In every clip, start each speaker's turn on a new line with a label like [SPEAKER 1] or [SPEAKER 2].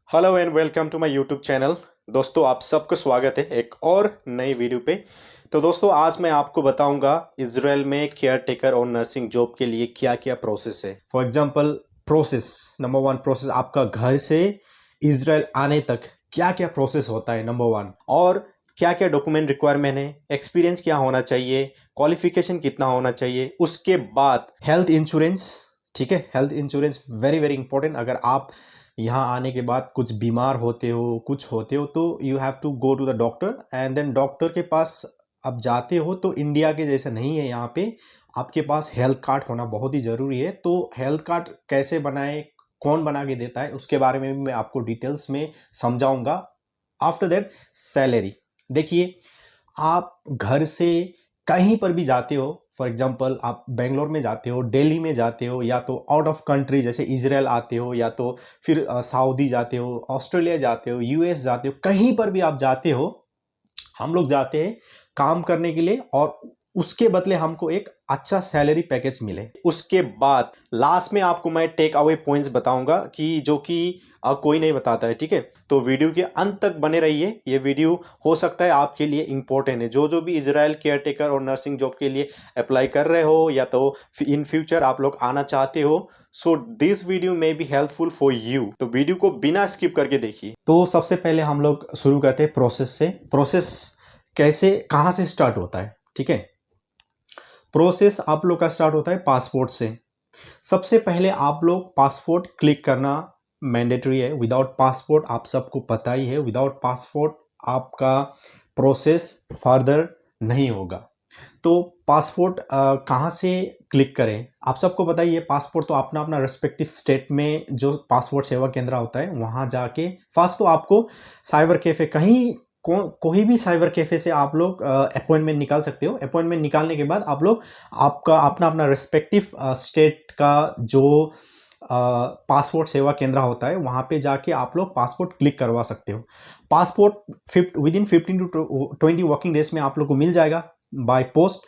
[SPEAKER 1] Hello and welcome to my YouTube channel. दोस्तों आप सबको स्वागत है एक और नई वीडियो पे। तो दोस्तों आज मैं आपको बताऊंगा इजराइल में केयर टेकर और नर्सिंग जॉब के लिए क्या क्या प्रोसेस है। For example process number one, process आपका घर से इजराइल आने तक क्या क्या प्रोसेस होता है नंबर वन, और क्या क्या डॉक्यूमेंट रिक्वायरमेंट है, एक्सपीरियंस क्या होना चाहिए, क्वालिफिकेशन कितना होना चाहिए। उसके बाद हेल्थ इंश्योरेंस, ठीक है, health insurance very very important. अगर आप यहाँ आने के बाद कुछ बीमार होते हो, कुछ होते हो, तो you have to go to the doctor and then doctor के पास अब जाते हो तो इंडिया के जैसे नहीं है। यहाँ पे आपके पास हेल्थ कार्ड होना बहुत ही ज़रूरी है। तो हेल्थ कार्ड कैसे बनाए, कौन बना के देता है, उसके बारे में भी मैं आपको डिटेल्स में समझाऊंगा। आफ्टर दैट सैलरी, देखिए आप घर से कहीं पर भी जाते हो, फॉर एग्जांपल आप बेंगलोर में जाते हो, दिल्ली में जाते हो, या तो आउट ऑफ कंट्री जैसे इजराइल आते हो, या तो फिर सऊदी जाते हो, ऑस्ट्रेलिया जाते हो, यूएस जाते हो, कहीं पर भी आप जाते हो, हम लोग जाते हैं काम करने के लिए और उसके बदले हमको एक अच्छा सैलरी पैकेज मिले। उसके बाद लास्ट में आपको मैं टेक अवे पॉइंट्स बताऊंगा कि जो कि कोई नहीं बताता है, ठीक है। तो वीडियो के अंत तक बने रहिए। ये वीडियो हो सकता है आपके लिए इंपॉर्टेंट है, जो भी इजराइल केयर टेकर और नर्सिंग जॉब के लिए अप्लाई कर रहे हो या तो इन फ्यूचर आप लोग आना चाहते हो। सो दिस वीडियो में बी हेल्पफुल फॉर यू, तो वीडियो को बिना स्किप करके देखिए। तो सबसे पहले हम लोग शुरू करते हैं प्रोसेस से। प्रोसेस कैसे, कहाँ से स्टार्ट होता है, ठीक है। प्रोसेस आप लोग का स्टार्ट होता है पासपोर्ट से। सबसे पहले आप लोग पासपोर्ट क्लिक करना मैंडेटरी है। विदाउट पासपोर्ट आप सबको पता ही है, विदाउट पासपोर्ट आपका प्रोसेस फर्दर नहीं होगा। तो पासपोर्ट कहाँ से क्लिक करें, आप सबको बताइए। पासपोर्ट तो अपना अपना रेस्पेक्टिव स्टेट में जो पासपोर्ट सेवा केंद्र होता है वहाँ जाके फर्स्ट तो आपको साइबर कैफे, कहीं कोई भी साइबर कैफे से आप लोग अपॉइंटमेंट निकाल सकते हो। अपॉइंटमेंट निकालने के बाद आप लोग आपका अपना अपना रेस्पेक्टिव स्टेट का जो पासपोर्ट सेवा केंद्र होता है वहाँ पे जाके आप लोग पासपोर्ट क्लिक करवा सकते हो। Passport within 15 to 20 working days में आप लोग को मिल जाएगा बाय पोस्ट।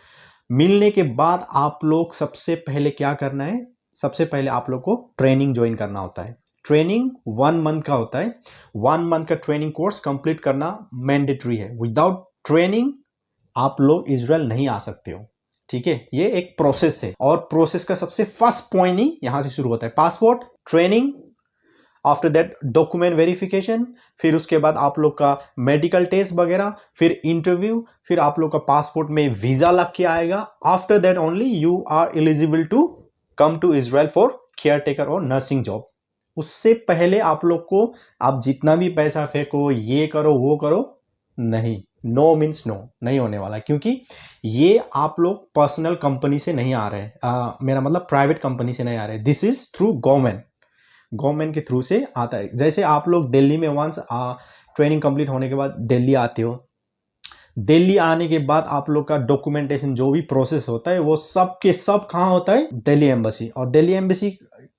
[SPEAKER 1] मिलने के बाद आप लोग सबसे पहले क्या करना है, सबसे पहले आप लोग को ट्रेनिंग ज्वाइन करना होता है। ट्रेनिंग 1 मंथ का होता है। 1 मंथ का ट्रेनिंग कोर्स कंप्लीट करना मैंडेटरी है। विदाउट ट्रेनिंग आप लोग इजराइल नहीं आ सकते हो, ठीक है। ये एक प्रोसेस है और प्रोसेस का सबसे फर्स्ट पॉइंट ही यहां से शुरू होता है, passport, training, after that document verification, फिर उसके बाद आप लोग का मेडिकल टेस्ट वगैरह, फिर इंटरव्यू, फिर आप लोग का पासपोर्ट में वीजा लग के आएगा। After that only you are eligible to come to Israel for care taker और नर्सिंग जॉब। उससे पहले आप लोग को आप जितना भी पैसा फेंको, ये करो वो करो, नहीं, नो मीन्स नो, नहीं होने वाला। क्योंकि ये आप लोग पर्सनल कंपनी से नहीं आ रहे, मेरा मतलब प्राइवेट कंपनी से नहीं आ रहे। दिस इज थ्रू गवर्नमेंट के थ्रू से आता है। जैसे आप लोग दिल्ली में वंस ट्रेनिंग कंप्लीट होने के बाद दिल्ली आते हो, दिल्ली आने के बाद आप लोग का डॉक्यूमेंटेशन जो भी प्रोसेस होता है वो सब के सब कहाँ होता है, दिल्ली एम्बेसी। और दिल्ली एम्बेसी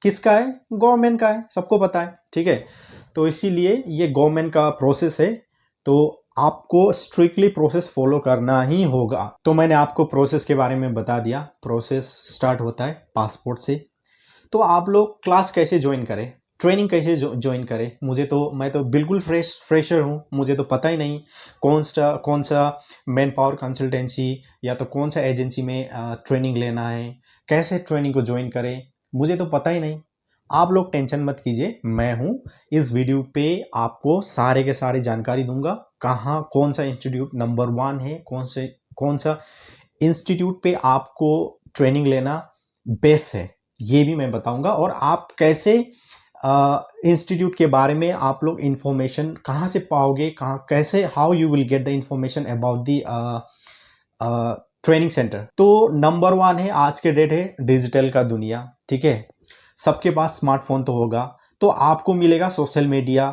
[SPEAKER 1] किसका है, गवर्नमेंट का है, सबको पता है, ठीक है। तो इसीलिए ये गवर्नमेंट का प्रोसेस है, तो आपको स्ट्रिक्टली प्रोसेस फॉलो करना ही होगा। तो मैंने आपको प्रोसेस के बारे में बता दिया। प्रोसेस स्टार्ट होता है पासपोर्ट से। तो आप लोग क्लास कैसे ज्वाइन करें, ट्रेनिंग कैसे ज्वाइन करें, मैं तो बिल्कुल फ्रेशर हूँ, मुझे तो पता ही नहीं कौन सा मैन पावर कंसल्टेंसी या तो कौन सा एजेंसी में ट्रेनिंग लेना है, कैसे ट्रेनिंग को ज्वाइन करें, मुझे तो पता ही नहीं। आप लोग टेंशन मत कीजिए, मैं हूँ। इस वीडियो पे आपको सारे के सारे जानकारी दूंगा। कहाँ कौन सा इंस्टीट्यूट नंबर 1 है, कौन सा इंस्टीट्यूट पे आपको ट्रेनिंग लेना बेस्ट है, ये भी मैं बताऊंगा। और आप कैसे इंस्टीट्यूट के बारे में आप लोग इंफॉर्मेशन कहाँ से पाओगे, कहाँ कैसे, how you will get the information about the training centre. तो नंबर 1 है, आज के डेट है डिजिटल का दुनिया, ठीक है। सबके पास स्मार्टफोन तो होगा, तो आपको मिलेगा सोशल मीडिया।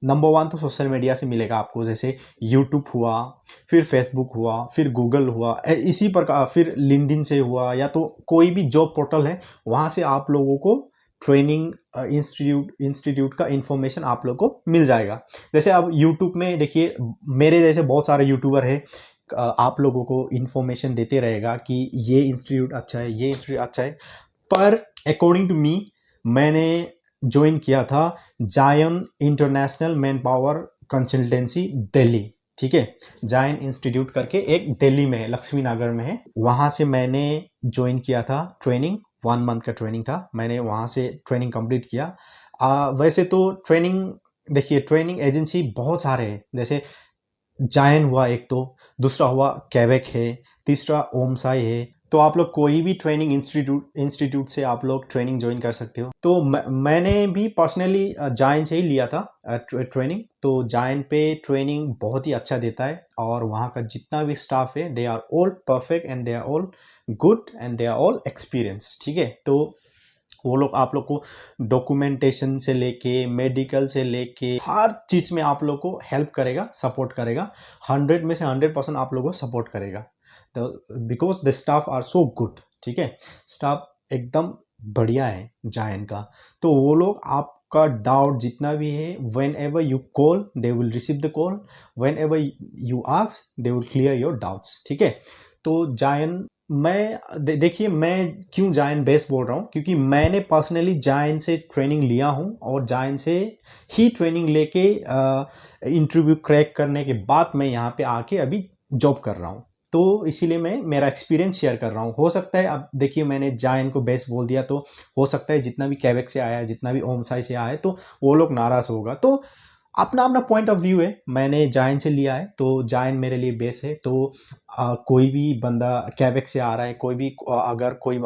[SPEAKER 1] नंबर 1 तो सोशल मीडिया से मिलेगा आपको, जैसे यूट्यूब हुआ, फिर फेसबुक हुआ, फिर गूगल हुआ, इसी प्रकार, फिर लिंक्डइन से हुआ, या तो कोई भी जॉब पोर्टल है वहाँ से आप लोगों को ट्रेनिंग इंस्टीट्यूट का इंफॉर्मेशन आप लोग को मिल जाएगा। जैसे अब यूट्यूब में देखिए, मेरे जैसे बहुत सारे यूट्यूबर है, आप लोगों को इंफॉर्मेशन देते रहेगा कि ये इंस्टीट्यूट अच्छा है, ये इंस्टीट्यूट अच्छा है। पर अकॉर्डिंग टू मी, मैंने ज्वाइन किया था जायन international man power consultancy Delhi. ठीक है, जायन इंस्टीट्यूट करके एक दिल्ली में है, लक्ष्मी नगर में है। वहाँ से मैंने ज्वाइन किया था ट्रेनिंग, 1 मंथ का ट्रेनिंग था। मैंने वहाँ से ट्रेनिंग कंप्लीट किया। वैसे तो ट्रेनिंग, देखिए ट्रेनिंग एजेंसी बहुत सारे हैं, जैसे जायन हुआ एक, तो दूसरा हुआ कैवेक है, तीसरा ओमसाई है। तो आप लोग कोई भी ट्रेनिंग इंस्टीट्यूट से आप लोग ट्रेनिंग ज्वाइन कर सकते हो। तो मैंने भी पर्सनली जायन से ही लिया था ट्रेनिंग। तो जायन पे ट्रेनिंग बहुत ही अच्छा देता है, और वहाँ का जितना भी स्टाफ है they are all perfect and they are all good and they are all experience. ठीक है, तो वो लोग आप लोग को डॉक्यूमेंटेशन से लेके मेडिकल से लेके हर चीज़ में आप लोग को हेल्प करेगा, सपोर्ट करेगा। 100 में से 100% आप लोग को सपोर्ट करेगा। तो because the staff are so good. ठीक है, स्टाफ एकदम बढ़िया है जायन का। तो वो लोग आपका डाउट जितना भी है, when ever you call they will receive the call, when ever you ask they will clear your doubts. ठीक है, तो जायन देखिए मैं क्यों जायन बेस्ट बोल रहा हूँ, क्योंकि मैंने पर्सनली जायन से ट्रेनिंग लिया हूँ, और जायन से ही ट्रेनिंग लेके इंटरव्यू क्रैक करने के बाद मैं यहाँ पे आके अभी जॉब कर रहा हूँ। तो इसीलिए मैं मेरा एक्सपीरियंस शेयर कर रहा हूँ। हो सकता है, अब देखिए मैंने जायन को बेस्ट बोल दिया, तो हो सकता है जितना भी कैवेक से आया है, जितना भी ओमसाई से आया है, तो वो लोग नाराज़ होगा। तो अपना अपना पॉइंट ऑफ व्यू है। मैंने जायन से लिया है, तो जायन मेरे लिए बेस है। तो कोई भी बंदा कैवेक से आ रहा है, कोई भी अगर कोई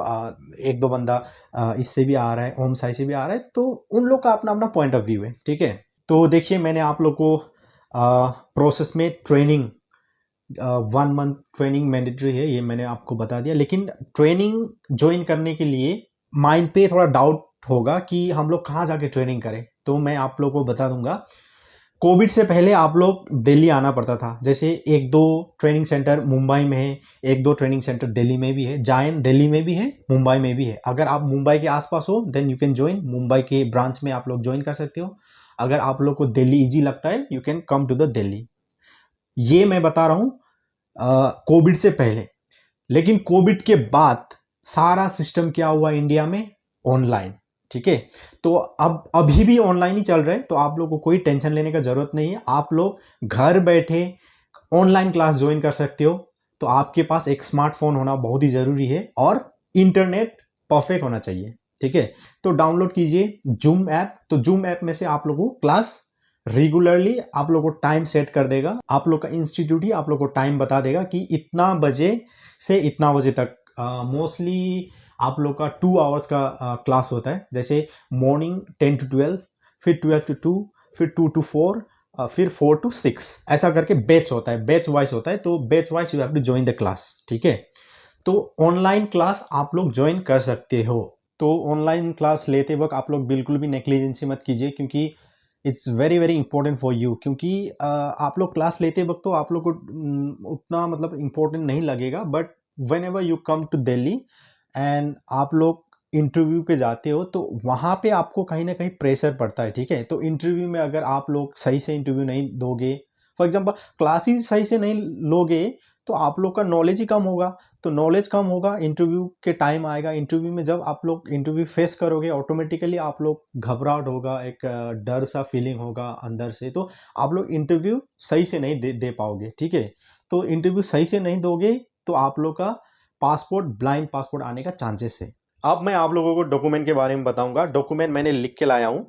[SPEAKER 1] एक दो बंदा इससे भी आ रहा है, ओम साई से भी आ रहा है, तो उन लोग का अपना अपना पॉइंट ऑफ व्यू है। ठीक है, तो देखिए मैंने आप लोग को प्रोसेस में ट्रेनिंग, 1 मंथ ट्रेनिंग मैंडेटरी है, ये मैंने आपको बता दिया। लेकिन ट्रेनिंग ज्वाइन करने के लिए माइंड पे थोड़ा डाउट होगा कि हम लोग कहाँ जाके ट्रेनिंग करें, तो मैं आप लोगों को बता दूंगा। कोविड से पहले आप लोग दिल्ली आना पड़ता था। जैसे एक दो ट्रेनिंग सेंटर मुंबई में है, एक दो ट्रेनिंग सेंटर दिल्ली में भी है। जायन दिल्ली में भी है, मुंबई में भी है। अगर आप मुंबई के आसपास हो then you can join, Mumbai के ब्रांच में आप लोग ज्वाइन कर सकते हो। अगर आप लोग को दिल्ली इजी लगता है, you can come to the Delhi. ये मैं बता रहा हूँ कोविड से पहले। लेकिन कोविड के बाद सारा सिस्टम क्या हुआ इंडिया में, ऑनलाइन। ठीक है, तो अब अभी भी ऑनलाइन ही चल रहे हैं, तो आप लोग को कोई टेंशन लेने का जरूरत नहीं है। आप लोग घर बैठे ऑनलाइन क्लास ज्वाइन कर सकते हो। तो आपके पास एक स्मार्टफोन होना बहुत ही जरूरी है, और इंटरनेट परफेक्ट होना चाहिए। ठीक है, तो डाउनलोड कीजिए जूम ऐप। तो जूम ऐप में से आप लोगों को क्लास रेगुलरली आप लोग को टाइम सेट कर देगा। आप लोग का इंस्टीट्यूट ही आप लोग को टाइम बता देगा कि इतना बजे से इतना बजे तक। मोस्टली आप लोग का 2 आवर्स का क्लास होता है। जैसे मॉर्निंग 10 to 12, फिर 12 to 2, फिर 2 to 4, फिर 4 to 6, ऐसा करके बैच होता है, बैच वाइज होता है। तो batch wise you have to join the class. ठीक है, तो ऑनलाइन क्लास आप लोग ज्वाइन कर सकते हो। तो ऑनलाइन क्लास लेते वक्त आप लोग बिल्कुल भी नेग्लिजेंसी मत कीजिए, क्योंकि it's very very important for you. क्योंकि आप लोग क्लास लेते वक्त तो आप लोग को उतना मतलब इम्पोर्टेंट नहीं लगेगा, but whenever you come to Delhi and आप लोग इंटरव्यू पे जाते हो, तो वहाँ पे आपको कहीं ना कहीं प्रेशर पड़ता है। ठीक है, तो इंटरव्यू में अगर आप लोग सही से इंटरव्यू नहीं दोगे, फॉर एग्जांपल क्लास ही सही से नहीं लोगे, तो आप लोग का नॉलेज ही कम होगा। तो नॉलेज कम होगा, इंटरव्यू के टाइम आएगा, इंटरव्यू में जब आप लोग इंटरव्यू फेस करोगे, ऑटोमेटिकली आप लोग घबराहट होगा, एक डर सा फीलिंग होगा अंदर से, तो आप लोग इंटरव्यू सही से नहीं दे पाओगे। ठीक है, तो इंटरव्यू सही से नहीं दोगे, तो आप लोग का पासपोर्ट, ब्लाइंड पासपोर्ट आने का चांसेस है। अब मैं आप लोगों को डॉक्यूमेंट के बारे में बताऊंगा। डॉक्यूमेंट मैंने लिख के लाया हूं।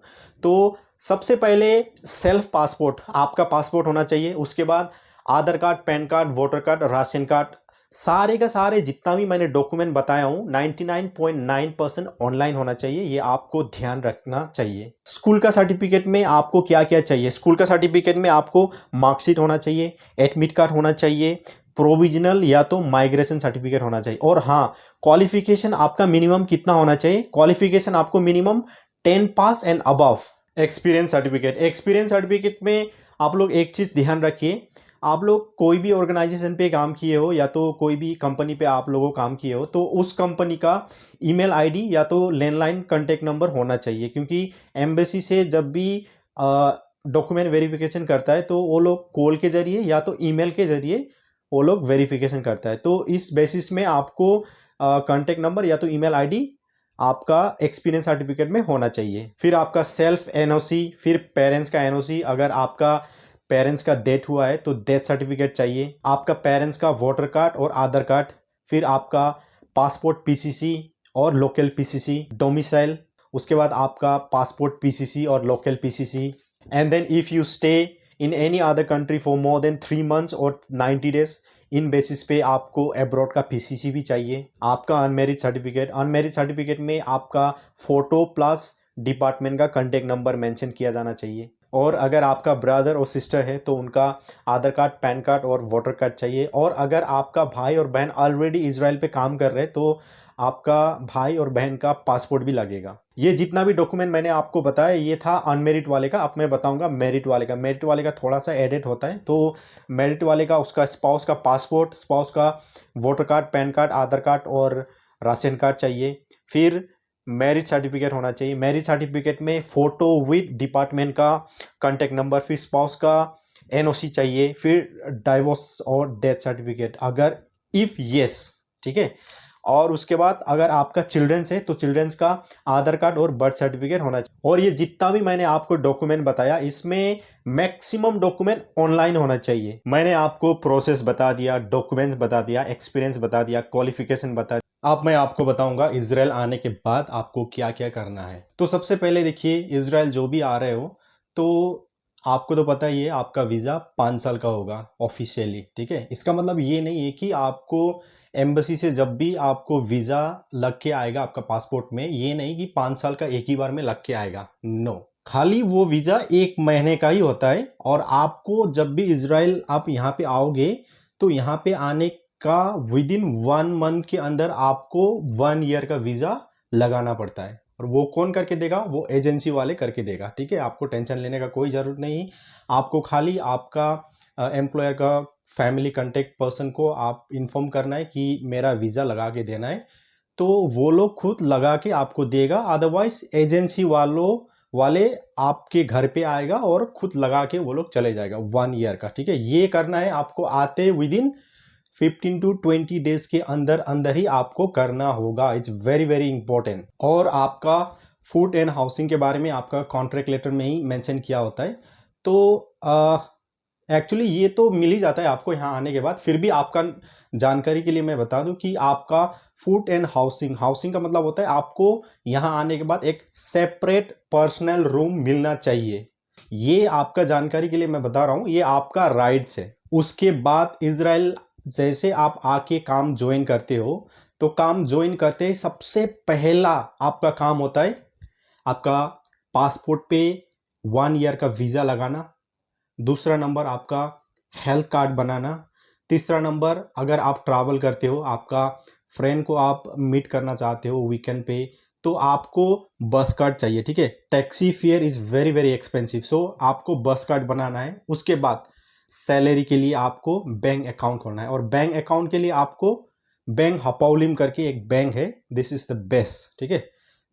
[SPEAKER 1] तो सबसे पहले सेल्फ पासपोर्ट, आपका पासपोर्ट होना चाहिए। उसके बाद Aadhaar card, PAN card, voter card, ration card, सारे का सारे जितना भी मैंने डॉक्यूमेंट बताया हूं 99.9% ऑनलाइन होना चाहिए। ये आपको ध्यान रखना चाहिए। स्कूल का सर्टिफिकेट में आपको क्या क्या चाहिए? स्कूल का सर्टिफिकेट में आपको मार्कशीट होना चाहिए, एडमिट कार्ड होना चाहिए, प्रोविजनल या तो माइग्रेशन सर्टिफिकेट होना चाहिए। और हाँ, क्वालिफिकेशन आपका मिनिमम कितना होना चाहिए? क्वालिफिकेशन आपको minimum 10 pass and above. Experience certificate, experience certificate में आप लोग एक चीज़ ध्यान रखिए, आप लोग कोई भी ऑर्गेनाइजेशन पे काम किए हो या तो कोई भी कंपनी पे आप लोगों काम किए हो, तो उस कंपनी का ईमेल आईडी या तो लैंडलाइन कॉन्टैक्ट नंबर होना चाहिए। क्योंकि एम्बेसी से जब भी डॉक्यूमेंट वेरिफिकेशन करता है, तो वो लोग कॉल के जरिए या तो ईमेल के जरिए वो लोग वेरिफिकेशन करता है। तो इस बेसिस में आपको कॉन्टैक्ट नंबर या तो ईमेल आईडी आपका एक्सपीरियंस सर्टिफिकेट में होना चाहिए। फिर आपका सेल्फ एनओसी, फिर पेरेंट्स का एनओसी, अगर आपका पेरेंट्स का डेथ हुआ है तो डेथ सर्टिफिकेट चाहिए, आपका पेरेंट्स का वोटर कार्ड और आधार कार्ड, फिर आपका पासपोर्ट पीसीसी और लोकल पीसीसी डोमिसाइल, उसके बाद आपका पासपोर्ट पीसीसी और local PCC, and then if you stay in any other country for more than 3 months और 90 days, इन बेसिस पे आपको अब्रॉड का पीसीसी भी चाहिए। आपका अनमेरिड सर्टिफिकेट, अनमेरिड सर्टिफिकेट में आपका फोटो प्लस डिपार्टमेंट का कॉन्टेक्ट नंबर मेंशन किया जाना चाहिए। और अगर आपका ब्रदर और सिस्टर है तो उनका आधार कार्ड, पैन कार्ड और वोटर कार्ड चाहिए। और अगर आपका भाई और बहन ऑलरेडी इजराइल पे काम कर रहे हैं तो आपका भाई और बहन का पासपोर्ट भी लगेगा। ये जितना भी डॉक्यूमेंट मैंने आपको बताया ये था अनमेरिट वाले का। अब मैं बताऊंगा मेरिट वाले का। मेरिट वाले का थोड़ा सा एडिट होता है। तो मेरिट वाले का उसका स्पाउस का पासपोर्ट, स्पाउस का वोटर कार्ड, पैन कार्ड, आधार कार्ड और राशन कार्ड चाहिए। फिर मैरिज सर्टिफिकेट होना चाहिए। मैरिज सर्टिफिकेट में फोटो विद डिपार्टमेंट का कॉन्टेक्ट नंबर, फिर स्पाउस का एनओसी चाहिए, फिर डाइवोर्स और डेथ सर्टिफिकेट अगर इफ यस, ठीक है। और उसके बाद अगर आपका चिल्ड्रंस है तो चिल्ड्रंस का आधार कार्ड और बर्थ सर्टिफिकेट होना चाहिए। और ये जितना भी मैंने आपको डॉक्यूमेंट बताया इसमें मैक्सिमम डॉक्यूमेंट ऑनलाइन होना चाहिए। मैंने आपको प्रोसेस बता दिया, डॉक्यूमेंट्स बता दिया, एक्सपीरियंस बता दिया, क्वालिफिकेशन बता दिया। अब मैं आपको बताऊंगा इजराइल आने के बाद आपको क्या क्या करना है। तो सबसे पहले देखिए, इजराइल जो भी आ रहे हो तो आपको तो पता ही है आपका वीज़ा 5 साल का होगा ऑफिशियली, ठीक है। इसका मतलब ये नहीं है कि आपको एम्बेसी से जब भी आपको वीज़ा लग के आएगा आपका पासपोर्ट में, ये नहीं कि 5 साल का एक ही बार में लग के आएगा। नो, खाली वो वीज़ा 1 महीने का ही होता है। और आपको जब भी इजराइल आप यहाँ पे आओगे तो यहाँ पे आने का विद इन 1 मंथ के अंदर आपको 1 ईयर का वीज़ा लगाना पड़ता है। और वो कौन करके देगा? वो एजेंसी वाले करके देगा, ठीक है। आपको टेंशन लेने का कोई ज़रूरत नहीं। आपको खाली आपका एम्प्लॉयर का फैमिली कांटेक्ट पर्सन को आप इन्फॉर्म करना है कि मेरा वीज़ा लगा के देना है, तो वो लोग खुद लगा के आपको देगा। अदरवाइज एजेंसी वाले आपके घर पे आएगा और खुद लगा के वो लोग चले जाएगा 1 ईयर का, ठीक है। ये करना है आपको आते विद इन 15 to 20 डेज के अंदर अंदर ही आपको करना होगा। It's very very important. और आपका फूड एंड हाउसिंग के बारे में आपका कॉन्ट्रैक्ट लेटर में ही मेंशन किया होता है। तो एक्चुअली ये तो मिल ही जाता है आपको यहाँ आने के बाद। फिर भी आपका जानकारी के लिए मैं बता दूं कि आपका फूड एंड हाउसिंग, हाउसिंग का मतलब होता है आपको यहाँ आने के बाद एक सेपरेट पर्सनल रूम मिलना चाहिए। ये आपका जानकारी के लिए मैं बता रहा हूँ, ये आपका राइट्स है। उसके बाद इजराइल जैसे आप आके काम ज्वाइन करते हो तो काम ज्वाइन करते ही सबसे पहला आपका काम होता है आपका पासपोर्ट पे 1 ईयर का वीज़ा लगाना। दूसरा नंबर आपका हेल्थ कार्ड बनाना। तीसरा नंबर अगर आप ट्रैवल करते हो, आपका फ्रेंड को आप मीट करना चाहते हो वीकेंड पे, तो आपको बस कार्ड चाहिए, ठीक है। Taxi fare is very very expensive, so आपको बस कार्ड बनाना है। उसके बाद सैलरी के लिए आपको बैंक अकाउंट खोलना है। और बैंक अकाउंट के लिए आपको बैंक हपाउलिम करके एक बैंक है, दिस इज़ द बेस्ट, ठीक है।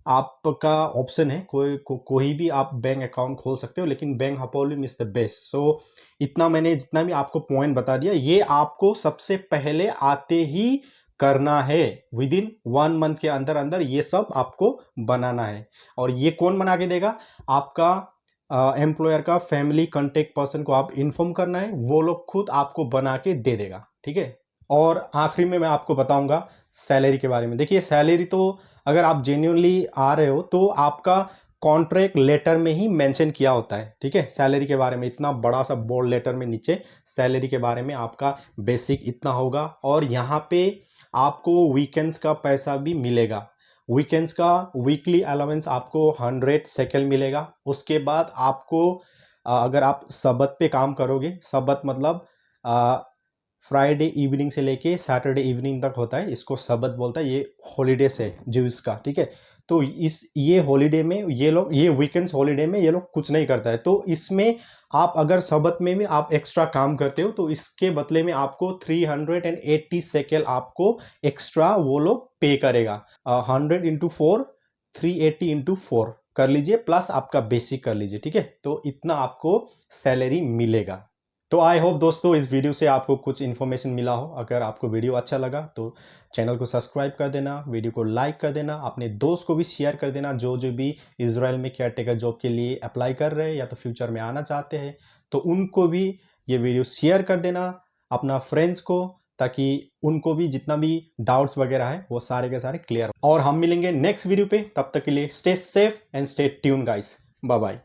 [SPEAKER 1] आपका ऑप्शन है कोई भी आप बैंक अकाउंट खोल सकते हो, लेकिन बैंक हपाउलिम इज द बेस्ट। सो इतना मैंने जितना भी आपको पॉइंट बता दिया ये आपको सबसे पहले आते ही करना है। विद इन 1 मंथ के अंदर अंदर ये सब आपको बनाना है। और ये कौन बना के देगा? आपका एम्प्लॉयर का फैमिली कांटेक्ट पर्सन को आप इन्फॉर्म करना है, वो लोग खुद आपको बना के दे देगा, ठीक है। और आखिरी में मैं आपको बताऊंगा सैलरी के बारे में। देखिए सैलरी तो अगर आप जेन्युइनली आ रहे हो तो आपका कॉन्ट्रैक्ट लेटर में ही मेंशन किया होता है, ठीक है। सैलरी के बारे में इतना बड़ा सा बोल्ड लेटर में नीचे सैलरी के बारे में आपका बेसिक इतना होगा। और यहाँ पे आपको वीकेंड्स का पैसा भी मिलेगा। वीकेंड्स का वीकली अलाउंस आपको 100 शेकेल मिलेगा। उसके बाद आपको अगर आप सबत पे काम करोगे, सबत मतलब फ्राइडे इवनिंग से लेके सैटरडे इवनिंग तक होता है, इसको सबत बोलता है। ये हॉलीडे से ज्यूस का, ठीक है। तो ये हॉलीडे में ये लोग, ये वीकेंड्स हॉलीडे में ये लोग कुछ नहीं करता है। तो इसमें आप अगर सबत में भी आप एक्स्ट्रा काम करते हो तो इसके बदले में आपको 380 शेकेल आपको एक्स्ट्रा वो लोग पे करेगा। 100 इंटू 4, 380 इंटू 4 कर लीजिए, प्लस आपका बेसिक कर लीजिए, ठीक है। तो इतना आपको सैलरी मिलेगा। तो आई होप दोस्तों इस वीडियो से आपको कुछ इन्फॉर्मेशन मिला हो। अगर आपको वीडियो अच्छा लगा तो चैनल को सब्सक्राइब कर देना, वीडियो को लाइक कर देना, अपने दोस्त को भी शेयर कर देना जो जो भी इजराइल में केयर टेकर जॉब के लिए अप्लाई कर रहे हैं या तो फ्यूचर में आना चाहते हैं, तो उनको भी ये वीडियो शेयर कर देना अपना फ्रेंड्स को, ताकि उनको भी जितना भी डाउट्स वगैरह है वो सारे के सारे क्लियर हो। और हम मिलेंगे नेक्स्ट वीडियो पे, तब तक के लिए stay safe and stay tuned guys. Bye bye.